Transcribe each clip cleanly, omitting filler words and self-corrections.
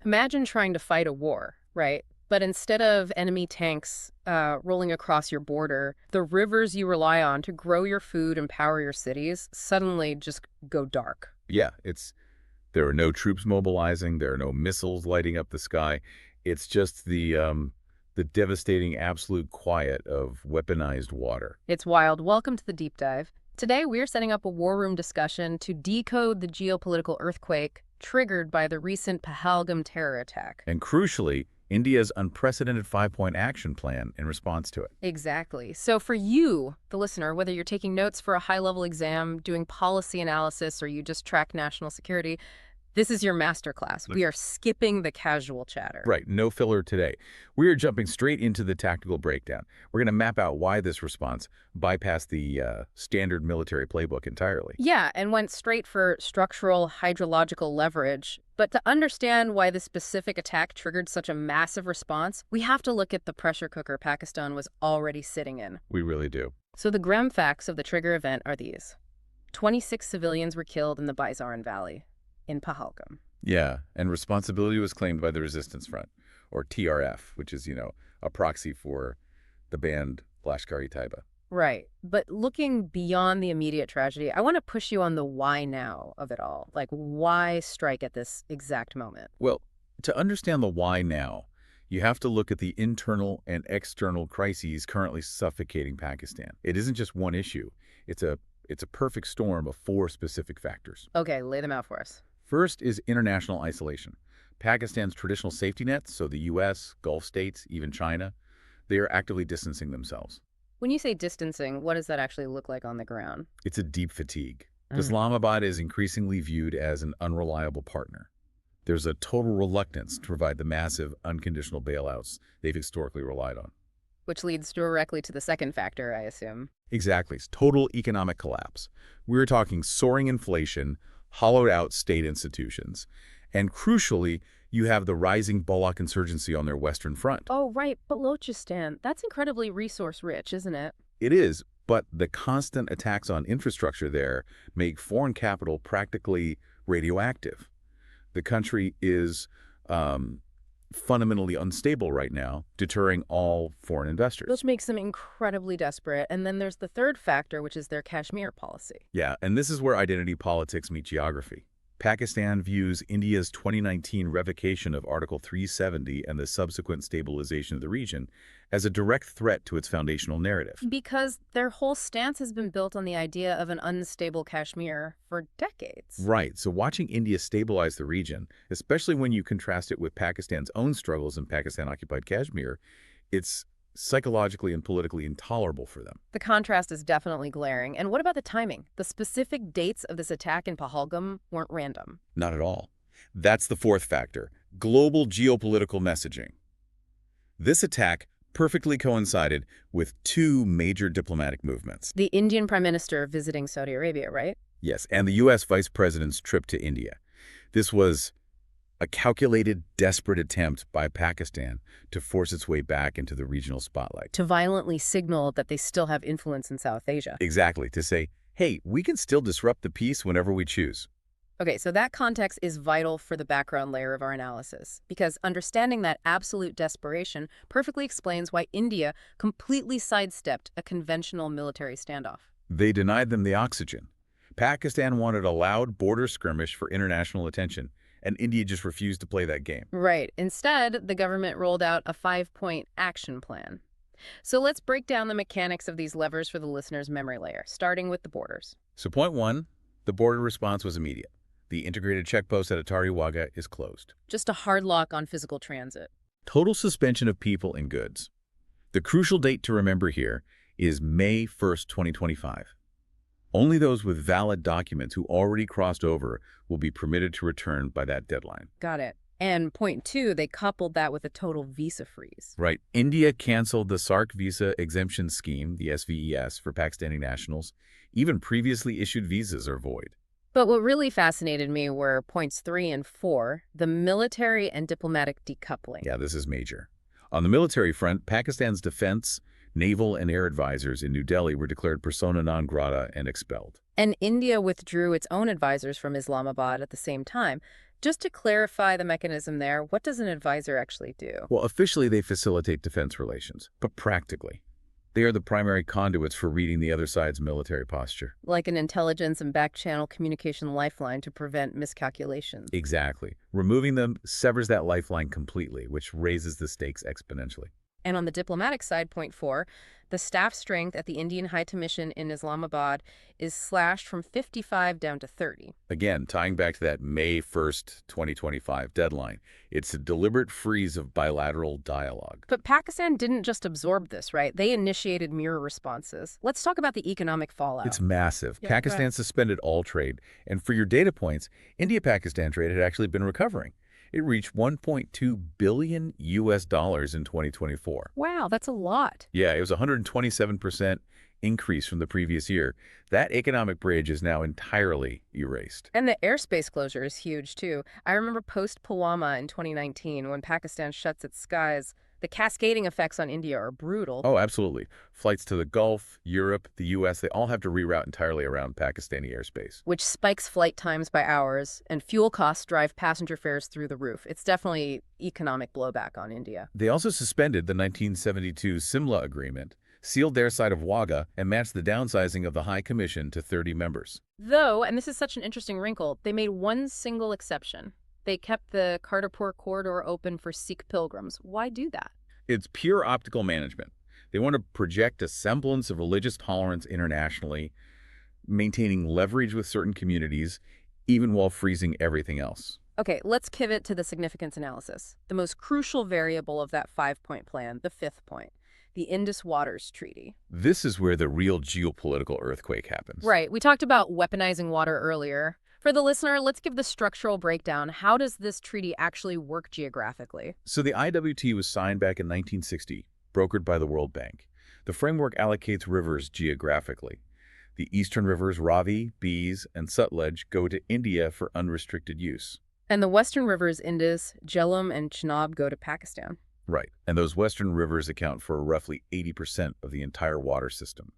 Imagine trying to fight a war, right? But instead of enemy tanks rolling across your border, the rivers you rely on to grow your food and power your cities suddenly just go dark. Yeah, there are no troops mobilizing, there are no missiles lighting up the sky. It's just the devastating absolute quiet of weaponized water. It's wild. Welcome to the deep dive. Today, we're setting up a war room discussion to decode the geopolitical earthquake triggered by the recent Pahalgam terror attack. And crucially, India's unprecedented five-point action plan in response to it. Exactly. So for you, the listener, whether you're taking notes for a high-level exam, doing policy analysis, or you just track national security, this is your masterclass. We are skipping the casual chatter. Right, no filler today. We are jumping straight into the tactical breakdown. We're going to map out why this response bypassed the standard military playbook entirely. Yeah, and went straight for structural hydrological leverage. But to understand why this specific attack triggered such a massive response, we have to look at the pressure cooker Pakistan was already sitting in. We really do. So the grim facts of the trigger event are these. 26 civilians were killed in the Bizaran Valley in Pahalgam. Yeah, and responsibility was claimed by the Resistance Front, or TRF, which is, a proxy for the band Lashkar-e-Taiba. Right. But looking beyond the immediate tragedy, I want to push you on the why now of it all. Like, why strike at this exact moment? Well, to understand the why now, you have to look at the internal and external crises currently suffocating Pakistan. It isn't just one issue. It's a perfect storm of four specific factors. Okay, lay them out for us. First is international isolation. Pakistan's traditional safety nets, so the U.S., Gulf states, even China, they are actively distancing themselves. When you say distancing, what does that actually look like on the ground? It's a deep fatigue. Islamabad is increasingly viewed as an unreliable partner. There's a total reluctance to provide the massive, unconditional bailouts they've historically relied on. Which leads directly to the second factor, I assume. Exactly. It's total economic collapse. We're talking soaring inflation, hollowed-out state institutions, and crucially, you have the rising Baloch insurgency on their western front. Oh, right, Balochistan. That's incredibly resource-rich, isn't it? It is, but the constant attacks on infrastructure there make foreign capital practically radioactive. The country is fundamentally unstable right now, deterring all foreign investors. Which makes them incredibly desperate. And then there's the third factor, which is their Kashmir policy. Yeah, and this is where identity politics meet geography. Pakistan views India's 2019 revocation of Article 370 and the subsequent stabilization of the region as a direct threat to its foundational narrative. Because their whole stance has been built on the idea of an unstable Kashmir for decades. Right, so watching India stabilize the region, especially when you contrast it with Pakistan's own struggles in Pakistan-occupied Kashmir, it's psychologically and politically intolerable for them. The contrast is definitely glaring. And what about the timing? The specific dates of this attack in Pahalgam weren't random. Not at all. That's the fourth factor, global geopolitical messaging. This attack perfectly coincided with two major diplomatic movements. The Indian Prime Minister visiting Saudi Arabia, right? Yes, and the U.S. Vice President's trip to India. This was a calculated, desperate attempt by Pakistan to force its way back into the regional spotlight. To violently signal that they still have influence in South Asia. Exactly, to say, hey, we can still disrupt the peace whenever we choose. Okay, so that context is vital for the background layer of our analysis, because understanding that absolute desperation perfectly explains why India completely sidestepped a conventional military standoff. They denied them the oxygen. Pakistan wanted a loud border skirmish for international attention, and India just refused to play that game. Right. Instead, the government rolled out a 5-point action plan. So let's break down the mechanics of these levers for the listener's memory layer, starting with the borders. So point one, the border response was immediate. The integrated checkpost at Atari Wagah is closed. Just a hard lock on physical transit. Total suspension of people and goods. The crucial date to remember here is May 1st, 2025. Only those with valid documents who already crossed over will be permitted to return by that deadline. Got it. And point two, they coupled that with a total visa freeze. Right. India canceled the SARC visa exemption scheme, the SVES, for Pakistani nationals. Even previously issued visas are void. But what really fascinated me were points 3 and 4, the military and diplomatic decoupling. Yeah, this is major. On the military front, Pakistan's defense Naval and air advisors in New Delhi were declared persona non grata and expelled. And India withdrew its own advisors from Islamabad at the same time. Just to clarify the mechanism there, what does an advisor actually do? Well, officially they facilitate defense relations, but practically, they are the primary conduits for reading the other side's military posture. Like an intelligence and back-channel communication lifeline to prevent miscalculations. Exactly. Removing them severs that lifeline completely, which raises the stakes exponentially. And on the diplomatic side, point 4, the staff strength at the Indian High Commission in Islamabad is slashed from 55 down to 30. Again, tying back to that May 1st, 2025 deadline, it's a deliberate freeze of bilateral dialogue. But Pakistan didn't just absorb this, right? They initiated mirror responses. Let's talk about the economic fallout. It's massive. Yeah, Pakistan suspended all trade. And for your data points, India-Pakistan trade had actually been recovering. It reached $1.2 billion in 2024. Wow, that's a lot. Yeah, it was a 127% increase from the previous year. That economic bridge is now entirely erased. And the airspace closure is huge, too. I remember post-Pulwama in 2019, when Pakistan shuts its skies, the cascading effects on India are brutal. Oh, absolutely. Flights to the Gulf, Europe, the U.S., they all have to reroute entirely around Pakistani airspace. Which spikes flight times by hours, and fuel costs drive passenger fares through the roof. It's definitely economic blowback on India. They also suspended the 1972 Simla Agreement, sealed their side of Wagah, and matched the downsizing of the High Commission to 30 members. Though, and this is such an interesting wrinkle, they made one single exception. They kept the Kartarpur corridor open for Sikh pilgrims. Why do that? It's pure optical management. They want to project a semblance of religious tolerance internationally, maintaining leverage with certain communities, even while freezing everything else. Okay, let's pivot to the significance analysis. The most crucial variable of that 5-point plan, the 5th point, the Indus Waters Treaty. This is where the real geopolitical earthquake happens. Right. We talked about weaponizing water earlier. For the listener, let's give the structural breakdown. How does this treaty actually work geographically? So the IWT was signed back in 1960, brokered by the World Bank. The framework allocates rivers geographically. The eastern rivers Ravi, Beas, and Sutlej go to India for unrestricted use. And the western rivers Indus, Jhelum, and Chenab go to Pakistan. Right, and those western rivers account for roughly 80% of the entire water system.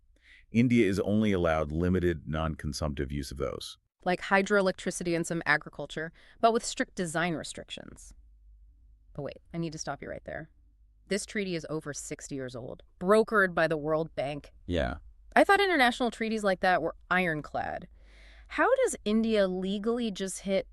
India is only allowed limited, non-consumptive use of those. Like hydroelectricity and some agriculture, but with strict design restrictions. But wait, I need to stop you right there. This treaty is over 60 years old, brokered by the World Bank. Yeah. I thought international treaties like that were ironclad. How does India legally just hit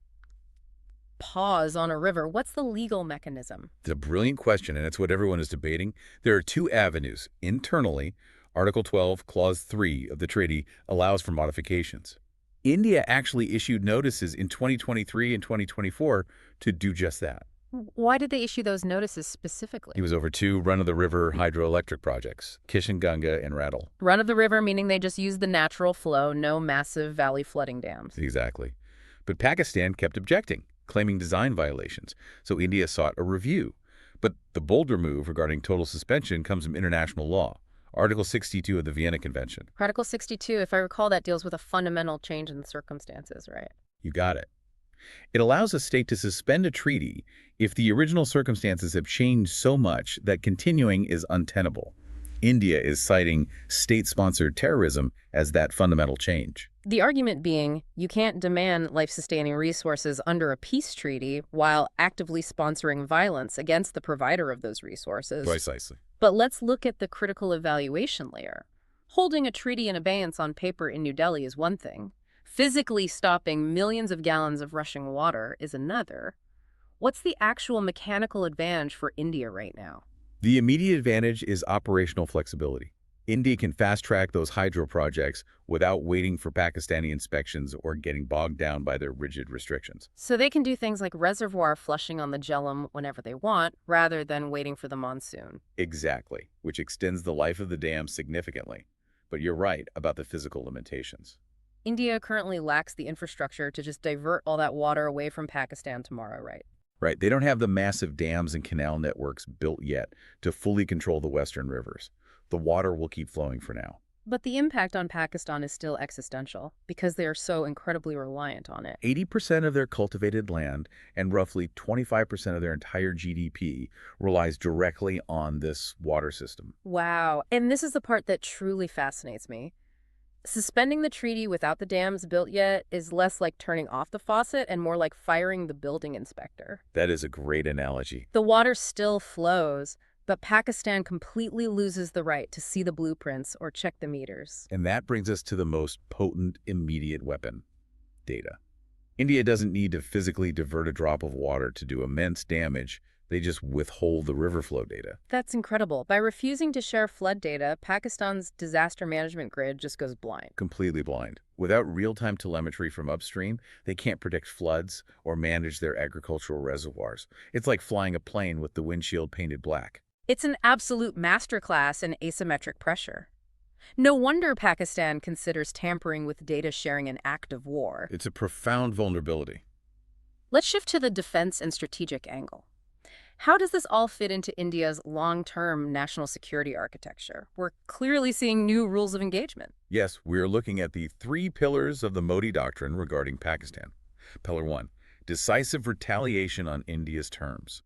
pause on a river? What's the legal mechanism? It's a brilliant question, and it's what everyone is debating. There are two avenues. Internally, Article 12, Clause 3 of the treaty allows for modifications. India actually issued notices in 2023 and 2024 to do just that. Why did they issue those notices specifically? It was over two run-of-the-river hydroelectric projects, Kishanganga and Rattle. Run-of-the-river meaning they just use the natural flow, no massive valley flooding dams. Exactly. But Pakistan kept objecting, claiming design violations, so India sought a review. But the bolder move regarding total suspension comes from international law. Article 62 of the Vienna Convention. Article 62, if I recall, that deals with a fundamental change in the circumstances, right? You got it. It allows a state to suspend a treaty if the original circumstances have changed so much that continuing is untenable. India is citing state-sponsored terrorism as that fundamental change. The argument being, you can't demand life-sustaining resources under a peace treaty while actively sponsoring violence against the provider of those resources. Precisely. But let's look at the critical evaluation layer. Holding a treaty in abeyance on paper in New Delhi is one thing. Physically stopping millions of gallons of rushing water is another. What's the actual mechanical advantage for India right now? The immediate advantage is operational flexibility. India can fast-track those hydro projects without waiting for Pakistani inspections or getting bogged down by their rigid restrictions. So they can do things like reservoir flushing on the Jhelum whenever they want, rather than waiting for the monsoon. Exactly, which extends the life of the dam significantly. But you're right about the physical limitations. India currently lacks the infrastructure to just divert all that water away from Pakistan tomorrow, right? Right, they don't have the massive dams and canal networks built yet to fully control the western rivers. The water will keep flowing for now. But the impact on Pakistan is still existential because they are so incredibly reliant on it. 80% of their cultivated land and roughly 25% of their entire GDP relies directly on this water system. Wow. And this is the part that truly fascinates me. Suspending the treaty without the dams built yet is less like turning off the faucet and more like firing the building inspector. That is a great analogy. The water still flows, but Pakistan completely loses the right to see the blueprints or check the meters. And that brings us to the most potent immediate weapon: data. India doesn't need to physically divert a drop of water to do immense damage. They just withhold the river flow data. That's incredible. By refusing to share flood data, Pakistan's disaster management grid just goes blind. Completely blind. Without real-time telemetry from upstream, they can't predict floods or manage their agricultural reservoirs. It's like flying a plane with the windshield painted black. It's an absolute masterclass in asymmetric pressure. No wonder Pakistan considers tampering with data sharing an act of war. It's a profound vulnerability. Let's shift to the defense and strategic angle. How does this all fit into India's long-term national security architecture? We're clearly seeing new rules of engagement. Yes, we're looking at the 3 pillars of the Modi doctrine regarding Pakistan. Pillar 1, decisive retaliation on India's terms,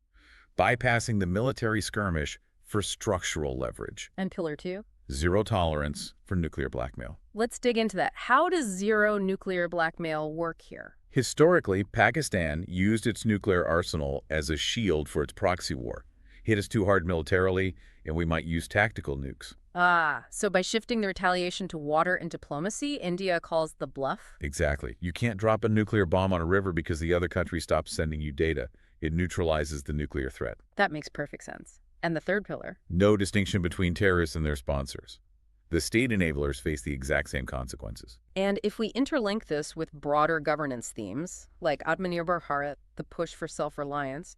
bypassing the military skirmish for structural leverage. And Pillar 2? Zero tolerance for nuclear blackmail. Let's dig into that. How does zero nuclear blackmail work here? Historically, Pakistan used its nuclear arsenal as a shield for its proxy war. Hit us too hard militarily, and we might use tactical nukes. So by shifting the retaliation to water and diplomacy, India calls the bluff? Exactly. You can't drop a nuclear bomb on a river because the other country stops sending you data. It neutralizes the nuclear threat. That makes perfect sense. And the third pillar? No distinction between terrorists and their sponsors. The state enablers face the exact same consequences. And if we interlink this with broader governance themes, like Atmanirbhar Bharat, the push for self-reliance,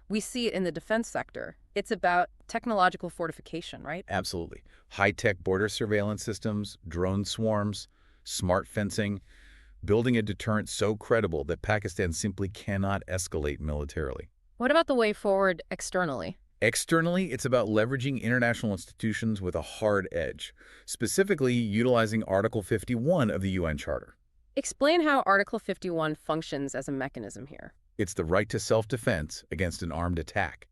we see it in the defense sector. It's about technological fortification, right? Absolutely. High-tech border surveillance systems, drone swarms, smart fencing, building a deterrent so credible that Pakistan simply cannot escalate militarily. What about the way forward externally? Externally, it's about leveraging international institutions with a hard edge, specifically utilizing Article 51 of the UN Charter. Explain how Article 51 functions as a mechanism here. It's the right to self-defense against an armed attack.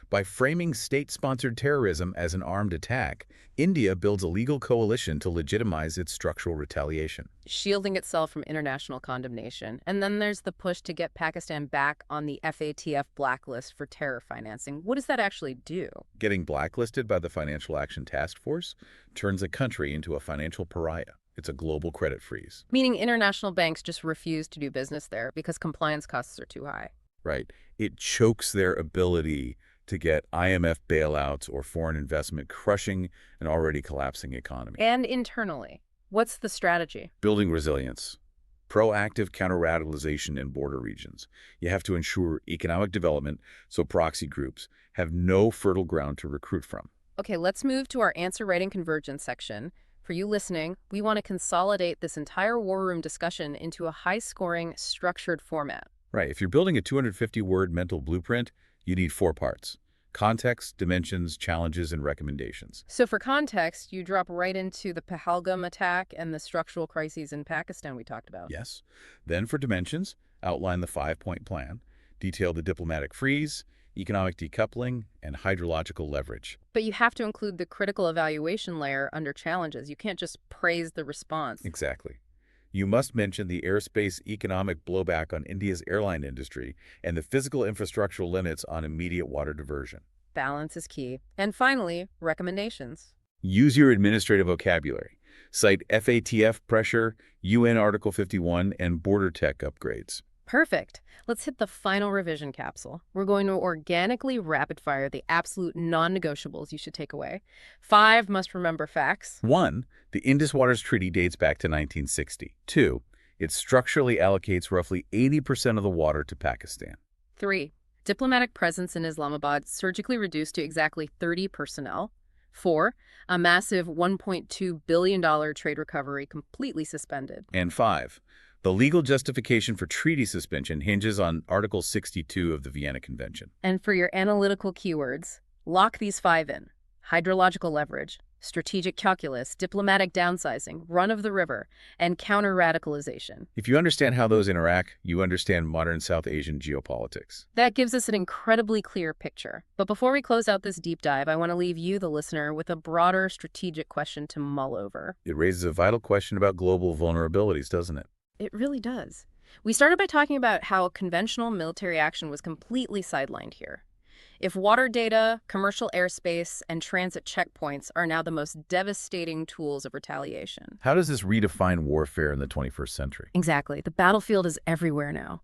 By framing state-sponsored terrorism as an armed attack, India builds a legal coalition to legitimize its structural retaliation. Shielding itself from international condemnation. And then there's the push to get Pakistan back on the FATF blacklist for terror financing. What does that actually do? Getting blacklisted by the Financial Action Task Force turns a country into a financial pariah. It's a global credit freeze. Meaning international banks just refuse to do business there because compliance costs are too high. Right. It chokes their ability to get IMF bailouts or foreign investment, crushing an already collapsing economy. And internally, what's the strategy? Building resilience. Proactive counter-radicalization in border regions. You have to ensure economic development so proxy groups have no fertile ground to recruit from. Okay, let's move to our answer writing convergence section. For you listening, we want to consolidate this entire war room discussion into a high-scoring, structured format. Right. If you're building a 250-word mental blueprint, you need 4 parts: context, dimensions, challenges, and recommendations. So for context, you drop right into the Pahalgam attack and the structural crises in Pakistan we talked about. Yes. Then for dimensions, outline the 5-point plan, detail the diplomatic freeze, economic decoupling, and hydrological leverage. But you have to include the critical evaluation layer under challenges. You can't just praise the response. Exactly. You must mention the airspace economic blowback on India's airline industry and the physical infrastructural limits on immediate water diversion. Balance is key. And finally, recommendations. Use your administrative vocabulary. Cite FATF pressure, UN Article 51, and border tech upgrades. Perfect. Let's hit the final revision capsule. We're going to organically rapid-fire the absolute non-negotiables you should take away. 5 must-remember facts. 1. The Indus Waters Treaty dates back to 1960. 2. It structurally allocates roughly 80% of the water to Pakistan. 3. Diplomatic presence in Islamabad surgically reduced to exactly 30 personnel. 4. A massive $1.2 billion trade recovery completely suspended. And 5. The legal justification for treaty suspension hinges on Article 62 of the Vienna Convention. And for your analytical keywords, lock these 5 in: hydrological leverage, strategic calculus, diplomatic downsizing, run of the river, and counter-radicalization. If you understand how those interact, you understand modern South Asian geopolitics. That gives us an incredibly clear picture. But before we close out this deep dive, I want to leave you, the listener, with a broader strategic question to mull over. It raises a vital question about global vulnerabilities, doesn't it? It really does. We started by talking about how conventional military action was completely sidelined here. If water data, commercial airspace, and transit checkpoints are now the most devastating tools of retaliation. How does this redefine warfare in the 21st century? Exactly. The battlefield is everywhere now.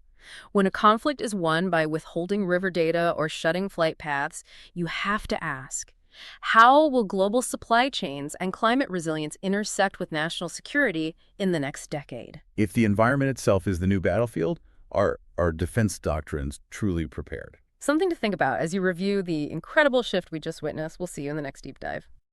When a conflict is won by withholding river data or shutting flight paths, you have to ask, how will global supply chains and climate resilience intersect with national security in the next decade? If the environment itself is the new battlefield, are defense doctrines truly prepared? Something to think about as you review the incredible shift we just witnessed. We'll see you in the next deep dive.